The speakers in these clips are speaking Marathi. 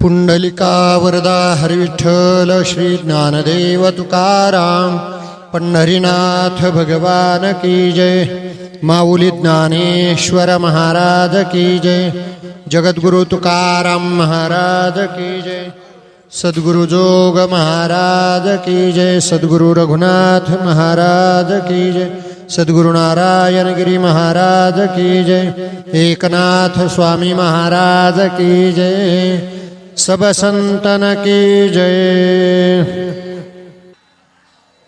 पुंडलिका वरदा हरिविठ्ठल श्री ज्ञानदेव तुकाराम पंढरीनाथ भगवान की जय। माऊली ज्ञानेश्वर महाराज की जय। जगद्गुरु तुकाराम महाराज की जय। सद्गुरु जोग महाराज की जय। सद्गुरु रघुनाथ महाराज की जय। सद्गुरु नारायण गिरी महाराज की जय। एकनाथ स्वामी महाराज की जय। सब संतन की जय।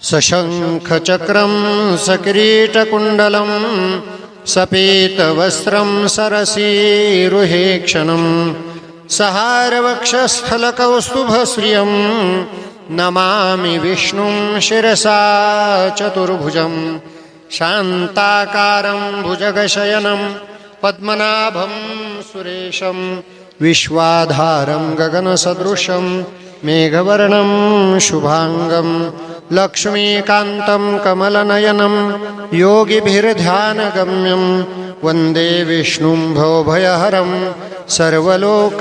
सशंख चक्रम सकिरीटकुंडलम सपीतवस्त्रं सरसीरुहेक्षणं सहारवक्षस्थलकौस्तुभश्रियं नमामि विष्णुं शिरसा चतुर्भुजं शान्ताकारं भुजगशयनं पद्मनाभं सुरेशं विश्वाधारं गगनसदृशं मेघवर्णं शुभांगं लक्ष्मीकान्तं कमलनयनं योगिभिर्ध्यानगम्यं वन्दे विष्णुं भवभयहरं सर्वलोकैकनाथम्।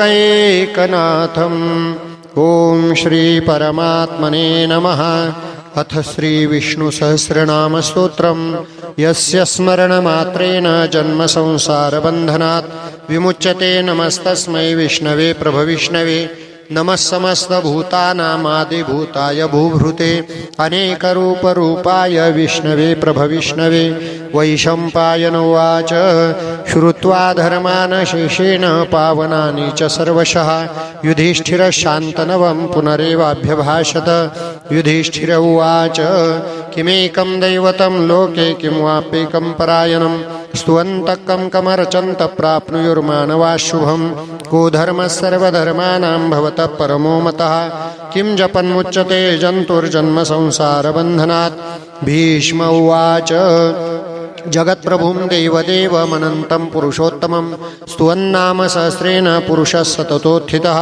ॐ श्री परमात्मने नमः। अथ श्री विष्णु सहस्रनाम स्तोत्रम् यस्य स्मरणमात्रेण जन्म संसार बन्धनात् विमुच्यते। नमस्तस्मै विष्णवे प्रभविष्णवे नमः समस्तभूतानामादिभूताय भूभृते अनेकरूपरूपाय विष्णवे प्रभविष्णवे। वैशम्पायन उवाच श्रुत्वा धर्मान् शेषेण पावनानि च सर्वशः युधिष्ठिरशान्तनवं पुनरेवाभ्यभाषत। युधिष्ठिर उवाच किमेकं दैवतं लोके किं वाप्येकं परायणं स्तुवन्तः कं कमर्चन्त प्राप्नुयुर्मानवाः शुभं। को धर्मः सर्वधर्माणां भवतः परमो मतः किं जपन्मुच्यते जन्तुर्जन्म संसारबन्धनात्। भीष्म उवाच जगत्प्रभुं देवदेवमनन्तं पुरुषोत्तमं स्तुवन्नाम सहस्रेण पुरुषः सततोत्थितः।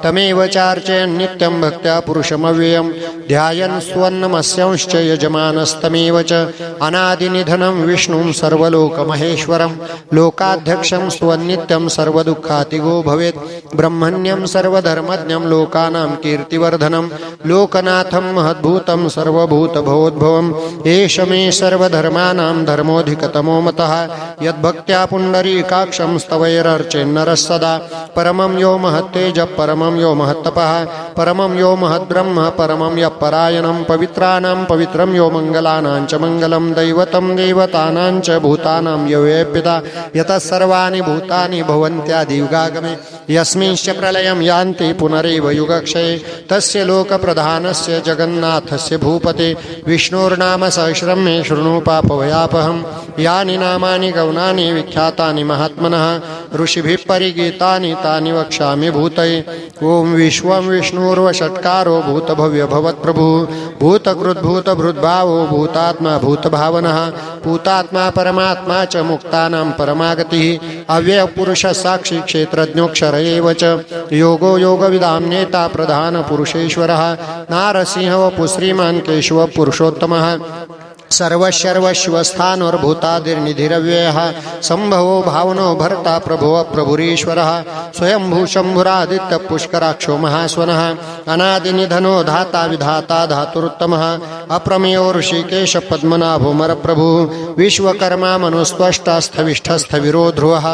तमेव चार्चयन् नित्यं भक्त्या पुरुषमव्ययं ध्यायन् स्तुवन्नमस्यांश्च यजमानस्तमेव च। अनादिनिधनं विष्णुं सर्वलोकमहेश्वरं लोकाध्यक्षं स्तुवन्नित्यं सर्वदुःखातिगो भवेत्। ब्रह्मण्यं सर्वधर्मज्ञं लोकानां कीर्तिवर्धनं लोकनाथं महद्भूतं सर्वभूतभवोद्भवम्। एष मे सर्वधर्माणां धर्मोऽधिकतमो मतः यद्भक्त्या पुण्डरीकाक्षं स्तवैरर्चेन्नरः सदा। परमं यो महत्तेजः परमं यो महत्तपः परमं यो महद्ब्रह्म परमं यः परायणं पवित्राणां पवित्रं यो मङ्गलानां च मङ्गलं दैवतं देवतानां च भूतानां यो पिता यतः सर्वाणि भूतानि भवन्त्यादियुगागमे। यस्मिंश्च प्रलयं यान्ति पुनरेव युगक्षये तस्य लोकप्रधानस्य जगन्नाथस्य भूपते विष्णोर्नाम सहस्रं मे शृणु पापभयापहम्। यानि नामानि गौणानि विख्यातानि महात्मनः ऋषिभिः परिगीतानि तानि वक्ष्यामि भूतये। ॐ विश्वं विष्णुर्वषट्कारो भूतभव्यभवत्प्रभुः भूतकृद्भूतभृद्भावो भूतात्मा भूतभावनः भूतात्मा परमात्मा च मुक्तानां परमागतिः अव्ययपुरुषः साक्षी क्षेत्रज्ञोऽक्षर एव च। योगो योगविदां नेता प्रधानपुरुषेश्वरः नारसिंह वपुः श्रीमान् केशवः पुरुषोत्तमः सर्वशर्वस्वस्थानोर्भूतादिर्निधिरव्ययः सम्भवो भावनो भर्ता प्रभुः प्रभुरीश्वरः स्वयंभू शम्भुरादित्य पुष्कराक्षो महास्वनः अनादिनिधनो धाता विधाता धातुरुत्तमः अप्रमेयो ऋषिकेश पद्मनाभो मरप्रभुः विश्वकर्मा मनुस्त्वष्टा स्थविष्ठस्थविरो ध्रुवः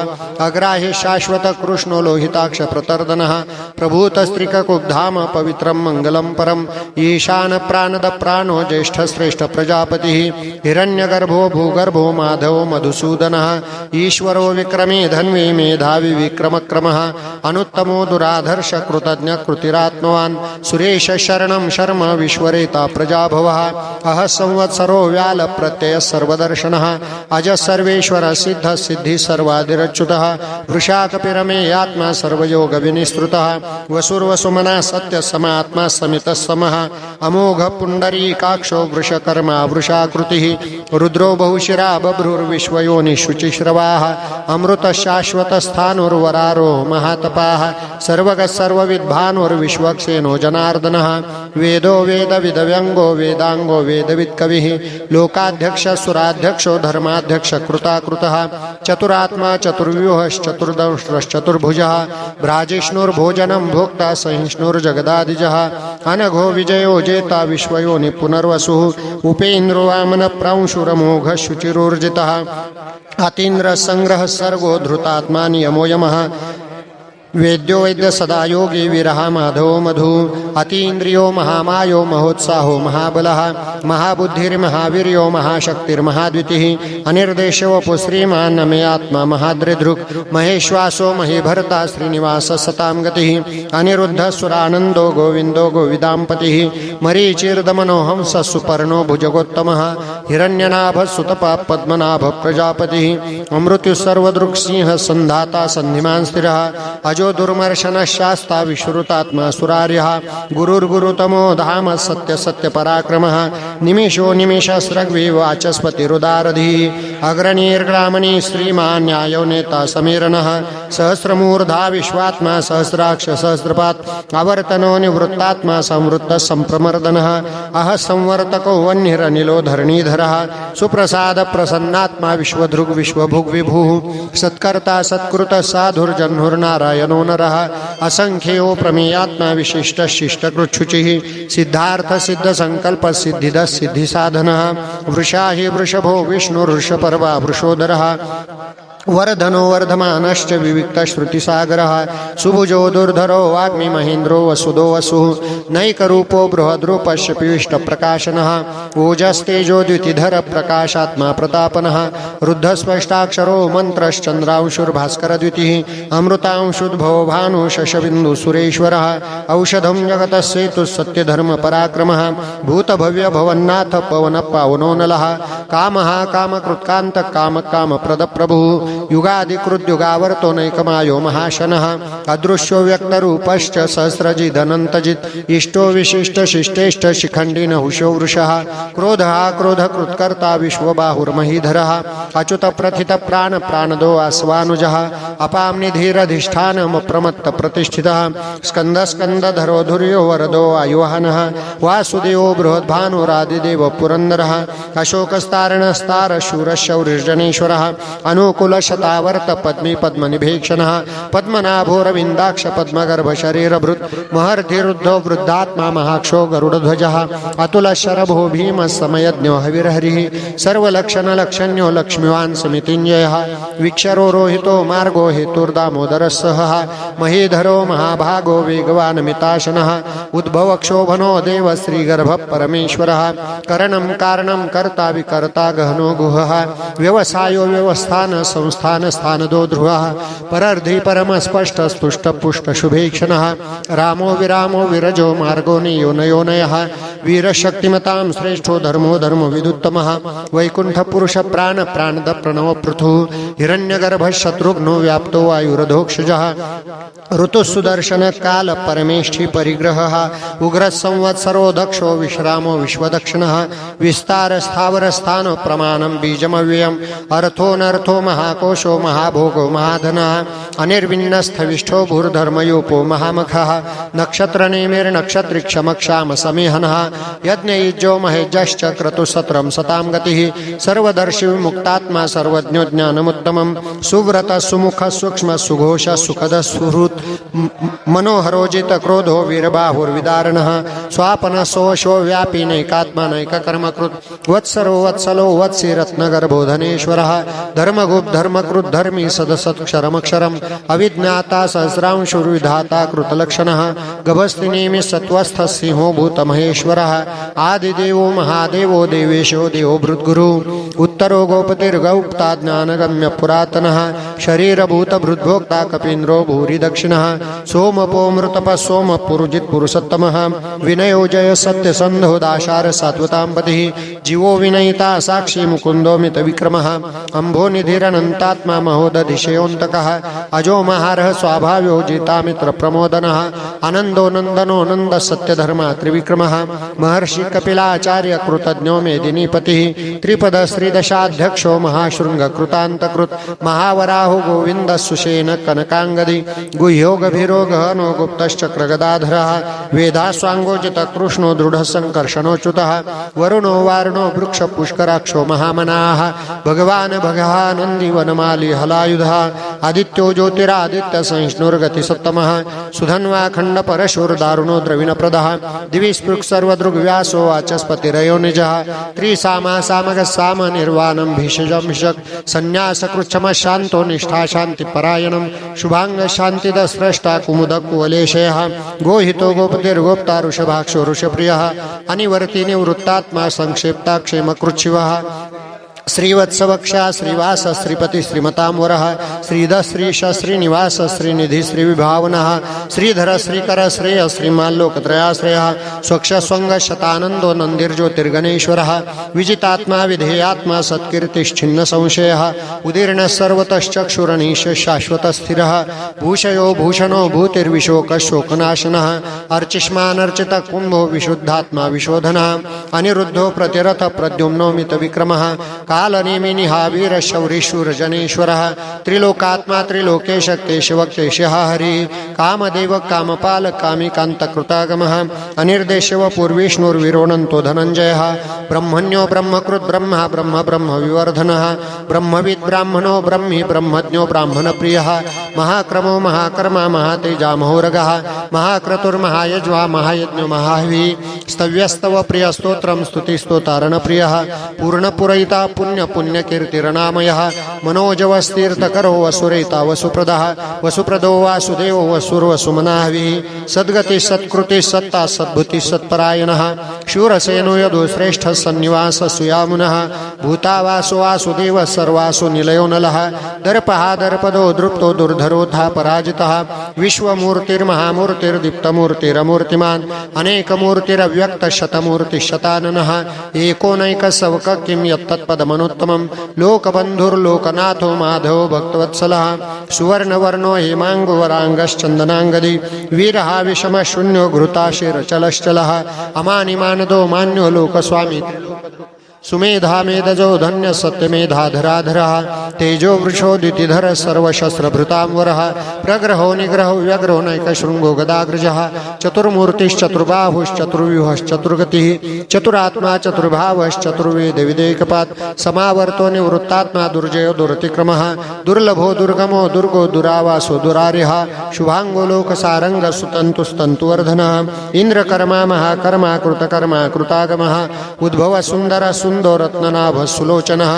अग्राहि शाश्वत कृष्णो लोहिताक्ष प्रतर्दनः प्रभूतस्त्रिककुब्धाम पवित्रं मङ्गलं परम् ईशान प्राणद प्राणो ज्येष्ठश्रेष्ठ प्रजापतिः हिरण्यगर्भो भूगर्भो माधवो मधुसूदनः ईश्वरो विक्रमे धन्वी मेधावी विक्रमक्रमः अनुत्तमो दुराधर्ष कृतज्ञ कृतिरात्मवान् सुरेश शरणं शर्म विश्वरेता प्रजाभवः अह संवत्सरो व्याल प्रत्यय सर्वदर्शनः अज सर्वेश्वर सिद्ध सिद्धि सर्वादिरच्युतः वृषाकपिरमे आत्मा सर्वयोग विनिस्तृतः वसुर्वसुमना सत्य समात्मा समितः समः अमोघ पुण्डरीकाक्षो वृषकर्मा वृषाकृ कृतिः रुद्रो बहुशिरा बभ्रुर्विश्वयोनि शुचिश्रवाः अमृतशाश्वतस्थानुर्वरारो महातपाः सर्वगः सर्वविद्भानुर्विश्वक्सेनो जनार्दनः वेदो वेदविदव्यङ्गो वेदाङ्गो वेदवित्कविः लोकाध्यक्षः धर्माध्यक्ष कृताकृतः चतुरात्मा चतुर्व्यूहश्चतुर्दंष्ट्रश्चतुर्भुजः भ्राजिष्णुर्भोजनं भोक्ता सहिष्णुर्जगदादिजः अनघो विजयो जेता विश्वयोनि पुनर्वसुः उपेन्द्रो वामनप्रांशुरमोघः शुचिरोर्जितः अतीन्द्र संग्रह सर्गो धृतात्मा नियमो यमः वेद्यो वैद्य सदा योगी वीरः माधवो मधु अतीन्द्रियो महामायो महोत्साहो महाबलः महाबुद्धिर्महावीर्यो महाशक्तिर्महाद्वितिः अनिर्देशो वपु श्रीमान् मे आत्मा महाद्रिदृक् महेश्वासो महीभर्ता श्रीनिवास सतां गतिः अनिरुद्धः सुरानन्दो गोविन्दो गोविदाम्पतिः मरीचिर्दमनो हंसः सुपर्णो भुजगोत्तमः हिरण्यनाभः सुतपः पद्मनाभः प्रजापतिः अमृत्युः सन्धाता सन्धिमान् स्थिरः अजो दुर्मर्शन शास्ता विश्रुतात्मा सुरार्यः गुरुर्गुरुतमो धाम सत्य सत्य पराक्रमः निमिषो निमिषस्रग्वी वाचस्पतिरुदारधिः अग्रणीर्ग्रामणी श्रीमान् न्यायो नेता समीरणः सहस्रमूर्धा विश्वात्मा सहस्राक्ष सहस्रपात् अवर्तनो निवृत्तात्मा संवृत्तः संप्रमर्दनः अह संवर्तको वह्निरनिलो धरणीधरः सुप्रसाद प्रसन्नात्मा विश्वधृग् विश्वभुग् विभुः सत्कर्ता सत्कृत साधुर्जह्नुर्नारायणो नरः असंख्यो प्रमेयात्मा विशिष्ट शिष्टकृच्छुचिः सिद्धार्थ सिद्ध संकल्प सिद्धिद सिद्धि साधनः वृषा हि वृषभो विष्णुर्षपर्वा वृषोदरः वर्धनो वर्धमानश्च विविक्तश्रुतिसागरः सुभुजो दुर्धरो वाग्मी महेन्द्रो वसुदो वसुः नैकरूपो बृहद्रूपश्च पीयूषप्रकाशनः ओजस्तेजो द्युतिधर प्रकाशात्मा प्रतापनः रुद्धस्पष्टाक्षरो मन्त्रश्चन्द्रांशुर्भास्करद्युतिः अमृतांशुद्भवो भानु शशबिन्दु सुरेश्वरः औषधं जगतस्सेतुः सत्यधर्मपराक्रमः भूतभव्यभवन्नाथ पवनपावनो नलः कामः कामकृत्कान्तः कामकामप्रदप्रभुः युगादिकृद्युगावर्तो नैकमायो महाशनः अदृश्यो व्यक्तरूपश्च सहस्रजिदनन्तजित् इष्टो विशिष्ट शिष्टेष्ट शिखण्डी नहुषो वृषः क्रोधः क्रोधकृत्कर्ता विश्वबाहुर्महीधरः अच्युत प्रथित प्राण प्राणदो आस्वानुजः अपां निधिरधिष्ठानमप्रमत्त प्रतिष्ठितः स्कन्द स्कन्दधरो धुर्यो वरदो आयुवाहनः वासुदेवो बृहद्भानुरादिदेव पुरन्दरः अशोकस्तारणस्तार शूरशौर्यजनेश्वरः अनुकूल शतावर्त पद्मी पद्मनिभीक्षणः पद्मनाभोरविन्दाक्ष पद्मगर्भ शरीरभृत् महर्षिरुद्धो वृद्धात्मा महाक्षो गरुडध्वजः अतुलशरभो भीम समयज्ञो हविर्हरिः सर्वलक्षणलक्षण्यो लक्ष्मीवान् समितिञ्जयः विक्षरो रोहितो मार्गो हेतुर्दामोदरस्सहः महीधरो महाभागो वेगवान् मिताशनः उद्भवक्षोभनो देव श्रीगर्भ परमेश्वरः करणं कारणं कर्ता विकर्ता गहनो गुहः व्यवसायो व्यवस्थान संस्थान स्थानदो ध्रुवः परर्धि परम स्पष्ट स्तुष्ट पुष्ट शुभेक्षणः रामो विरामो विरजो मार्गो नियोनयोनयः वीरशक्तिमतां श्रेष्ठो धर्मो धर्म विदुत्तमः वैकुंठ पुरुष प्राण प्राणद प्रणव पृथु हिरण्यगर्भ शत्रुघ्नो व्याप्तो वायुरधोक्षजः ऋतु सुदर्शन काल परमेष्ठि परिग्रहः उग्र संवत्सरो दक्षो विश्रामो विश्वदक्षिणः विस्तार स्थावर स्थान प्रमाणं बीजमव्ययम् अर्थोनर्थो महाकोशो महाभोगो महाधनः अनिर्विन्नस्थविष्ठो भूर्धर्मयोपो महामखः नक्षत्रनेमिर्नक्षत्रिक्षमक्षाम समेहनः यज्ञयुज्यो महेज्यश्च क्रतुसत्रं सतां गतिः सर्वदर्शी मुक्तात्मा सर्वज्ञो ज्ञानमुत्तमं सुव्रत सुमुख सूक्ष्म सुघोष सुखद सुहृत् मनोहरोजित क्रोधो वीरबाहुर्विदारणः स्वापन सोशो व्यापी नैकात्मा नैककर्मकृत् वत्सरो वत्सलो वत्सी रत्नगर्भो धनेश्वरः धर्मगुप्त धर्मकृत धर्मी सदसत्क्षरमक्षरम् अविज्ञाता सहस्रांशुर्विधाता कृतलक्षणः गभस्तिनेमि सत्वस्थ सिंहो भूतमहेश्वरः आदिदेवो महादेवो देवेशो देवो भृद्गुरु उत्तरो गोपतिर्गौप्ता ज्ञानगम्य पुरातनः शरीरभूत भृद्भोक्ता कपीन्द्रो भूरि दक्षिणः सोमपो मृतप सोम पुरुजित पुरुषोत्तमः विनयो जय सत्यसन्धो दाशार सात्वतां पतिः जीवो विनयिता साक्षी मुकुन्दो मित विक्रमः अम्भो निधिरनन्त जितात्मा महोदधिशयोऽन्तकः अजो महारः स्वाभाव्यो जितामित्र प्रमोदनः आनन्दो नन्दनो नन्द सत्यधर्मा त्रिविक्रमः महर्षि कपिलाचार्य कृतज्ञो मेदिनीपतिः त्रिपद श्रीदशाध्यक्षो महाशृंग कृतान्तकृत महावराहो गोविंद सुषेण कनकांगदी गुह्यो गभीरो गहनो गुप्तश्चक्र गदाधरः वेदास्वांगोजित कृष्णो दृढ़ संकर्षणोच्युतः वरुणो वारुणो वृक्ष पुष्कराक्षो महामनाः भगवान भगवानंदी वनमाली हलायुधः आदित्यो ज्योतिरादित्य सहिष्णुर्गति सत्तमः सुधन्वा खंड परशुर्दारुणो द्रविणप्रदः दिवि स्पृक् सर्वदृग्व्यासो वाचस्पतिरयो निजः त्रिसामा सामग साम निर्वाणं भीषजं भिषक् संन्यासकृच्छम शांतो निष्ठा शांति परायणं शुभांग शांतिद स्रष्टा कुमुद कुवलेशयः गोहितो गोपतिर्गोप्ता ऋषभाक्षो ऋषप्रियः अनिवर्ति निवृत्तात्मा संक्षेप्ता क्षेमकृच्छिवः श्रीवत्सवक्षा श्रीवास श्रीपति श्रीमतांवरः श्रीध श्रीश श्रीनिवास श्रीनिधि श्रीविभावनः श्रीधर श्रीकर श्रेय श्रीमाल्लोकत्रयाश्रयः स्वक्ष स्वंग शतानंदो नंदिर्ज्योतिर्गणेश्वरः विजितात्मा विधेयात्मा सत्कीर्तिश्छिन्न संशयः उदीर्ण सर्वतश्चक्षुरनीश शाश्वत स्थिरः भूषयो भूषणो भूतिर्विशोकशोकनाशनः अर्चिष्मानर्चित कुंभो विशुद्धात्मा विशोधनः अनिरुद्धो प्रतिरथ प्रद्युम्नो मितविक्रमः कालनेमिनिहा वीर शौरीशूर जनेश्वरः त्रिलोकात्मा त्रिलोकेश केशव केशः हरि कामदेव कामपाल कामिकान्तकृतागमः अनिर्देशव पूर्विष्णुर्विरोणन्तो धनञ्जयः ब्रह्मण्यो ब्रह्मकृत् ब्रह्मा ब्रह्म ब्रह्म विवर्धनः ब्रह्मविद् ब्राह्मणो ब्रह्मी ब्रह्मज्ञो ब्राह्मणप्रियः महाक्रमो महाकर्मा महातेजा महोरगः महाक्रतुर्महायज्वा महायज्ञो महाहविः स्तव्यस्तव प्रियस्तोत्रं स्तुतिस्तोतारणप्रियः पूर्णपुरयिता पुण्य पुण्यकीर्तिरनामयः मनोजवस्तीर्थकरो वसुरेता वसुप्रदः वसुप्रदो वासुदेवो वसुर्वसुमनाहविः सद्गति सत्कृति सत्ता सद्भुति सत्परायणः शूरसेनो यदो श्रेष्ठ सन्निवास सुयामुनः भूतावासो वासुदेव सर्वासु निलयो नलः दर्पः दर्पदो दृप्तो दुर्धरोधा पराजितः विश्वमूर्तिर्महामूर्तिर्दीप्तमूर्तिरमूर्तिमान् अनेकमूर्तिरव्यक्त शतमूर्तिशताननः एकोनैक सवक किं यत्तत्पदमनुत्तमं लोकबन्धुर्लोकनाथो माधवो भक्तवत्सलः सुवर्णवर्णो हेमाङ्गुवराङ्गश्चन्दनाङ्गदी वीरः विषमशून्यो घृताशिरचलश्चलः अमानिमानदो मान्यो लोकस्वामी सुमेधा मेधजो धन्य सत्यमेधाधराधरः तेजो वृषो द्युतिधर सर्वशस्त्रभृतांवरः प्रग्रहो निग्रहो व्यग्रो नैकशृङ्गो गदाग्रजः चतुर्मूर्तिश्चतुर्बाहुश्चतुर्व्यूहश्चतुर्गतिः चतुरात्मा चतुर्भावश्चतुर्वेद विदेकपात् समावर्तो निवृत्तात्मा दुर्जयो दुरतिक्रमः दुर्लभो दुर्गमो दुर्गो दुरावासो दुरार्यः शुभांगो लोकसारंग सुतन्तुस्तन्तुवर्धनः इंद्रकर्मा महाकर्मा कृतकर्मा कृतागमः उद्भव सुंदर सुंदो रत्ननाभ सुलोचनः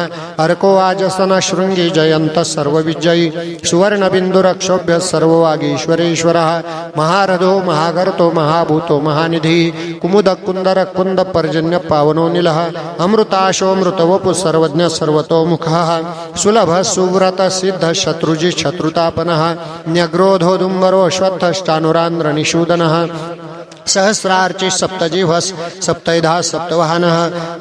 अर्को आजसन शृंगी जयंत सर्वविजयी सुवर्ण बिंदुरक्षोभ्य सर्ववागीश्वरेश्वरः महारथो महागर्तो महाभूतो महानिधि कुमुद कुंदर कुंद पर्जन्य पावनो निलः अमृताशोऽमृतवपु सर्वज्ञ सर्वतोमुखः सुलभ सुव्रत सिद्ध शत्रुजि शत्रुतापनः न्यग्रोधो दुम्बरो श्वत्थश्चानुरान्द्र निषूदनः सहस्रार्चि सप्तजिह्वस् सप्तैधा सप्तवाहनः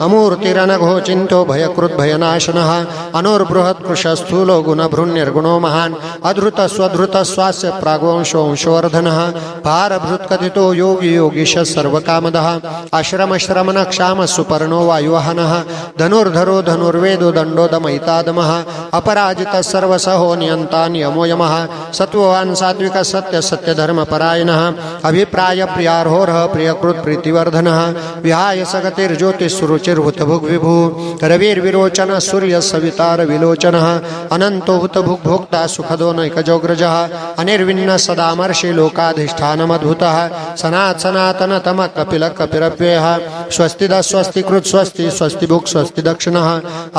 अमूर्तिरनघो चिन्तो भयकृद्भयनाशनः अनुर्बृहत्कृशस्थूलो गुणभृन्निर्गुणो महान् अधृत स्वधृत स्वास्य प्राग्वंशोंशवर्धनः भारभृत्कथितो योगी योगीश सर्वकामदः आश्रमश्रमणक्षाम सुपर्णो वायुवाहनः धनुर्धरो धनुर्वेदो दण्डो दमयितादमः अपराजित सर्वसहो नियन्ता नियमो यमः सत्त्ववान् सात्विक सत्य सत्यधर्मपरायणः अभिप्राय प्रियार्हो प्रियकृत प्रीतिवर्धनः विहाय सगतिर्ज्योतिषुरुचिर्भुतभुग् विभु रविर्विरोचन सूर्य सवितार विलोचनः अनंतो हुतभुग् भोक्ता सुखदो नैकजोग्रजः अनिर्विण्ण सदामर्षि लोकाधिष्ठानमद्भुतः सनातन तम कपिल कपिरव्ययः स्वस्तिद स्वस्तिकृत स्वस्ति स्वस्तिभुक् स्वस्ति दक्षिणः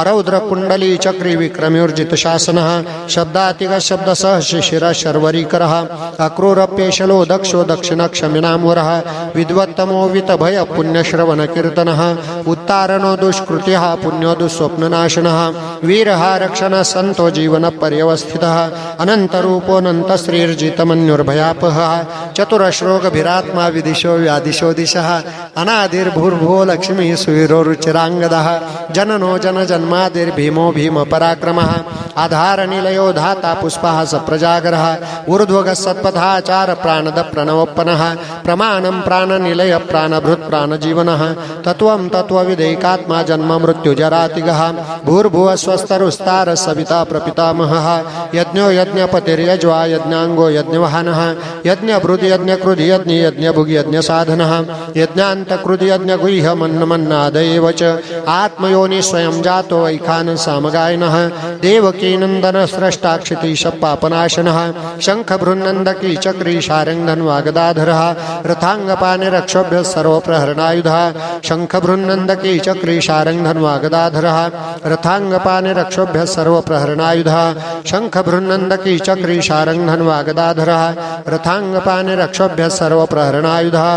अरौद्र कुंडली चक्री विक्रम्योर्जित शासनः शब्दातिग शब्दसः शिशिर शर्वरीकरः अक्रूरप्येशलो दक्षो दक्षिणक्षमिनाम्वरः विद्वत्तमो वितभय पुण्यश्रवण कीर्तनः उत्तारणो दुष्कृत्यः पुण्यो दुःस्वप्ननाशनः वीरः रक्षण संतो जीवन पर्यवस्थितः अनन्तरूपोऽनन्त श्रीर्जितमन्युर्भयापहः चतुरश्रोगभिरात्मा विदिशो व्यादिशो दिशः अनादिर्भूर्भुवो लक्ष्मी सुवीरो रुचिराङ्गदः जननो जन जन्मादिर्भीमो भीम पराक्रमः आधार निलयो धाता पुष्पः सप्रजागरः ऊर्ध्वगः सत्पथाचार प्राणद प्रणवोपनः प्रमाणं प्राणनिलय प्राणभृत् प्राणजीवनः तत्त्वं तत्त्वविदैकात्मा जन्म मृत्युजरातिगः भूर्भुवः स्वस्तरुस्तार सविता प्रपितामहः यज्ञो यज्ञपतिर्यज्वा यज्ञाङ्गो यज्ञवहनः यज्ञभृद् यज्ञकृधि यज्ञ यज्ञभुग् यज्ञसाधनः यज्ञान्तकृधि यज्ञगुह्य मन्नमन्नादयेव च आत्मयोनि स्वयं जातो वैखान सामगायनः देवकीनन्दन स्रष्टा क्षितीश पापनाशनः शङ्खभृन्नन्दकी चक्री शारङ्गधन्वागदाधरः रथाङ्गपाने रक्षोभ्यः सर्वप्रहरणायुधः शङ्खभृन्नन्दकी चक्री शारङ्गधन्वागदाधरः रथाङ्गपाने रक्षोभ्यः सर्वप्रहरणायुधः शङ्खभृन्नन्दकी चक्री शारङ्गधन्वागदाधरः रथाङ्गपाने रक्षोभ्यः सर्वप्रहरणायुधः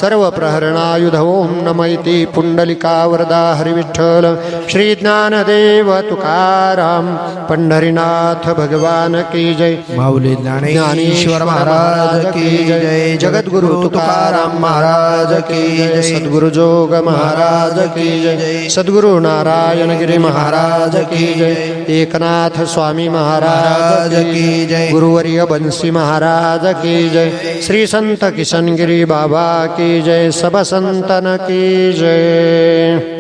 सर्वप्रहरणायुध ओं नमः इति पुण्डलिकावरदा हरिविठ्ठल श्री ज्ञानदेव तुकाराम पंढरीनाथ भगवान की जय माऊली ज्ञानेश्वर महाराज की जय जगद्गुरु तुकाराम महाराज की जय सद्गुरु जोग महाराज की जय सद्गुरु नारायण गिरी महाराज की जय एकनाथ स्वामी महाराज की जय गुरुवर्य बंसी महाराज की जय श्री संत किशन गिरी बाबा की जय सब संतन की जय।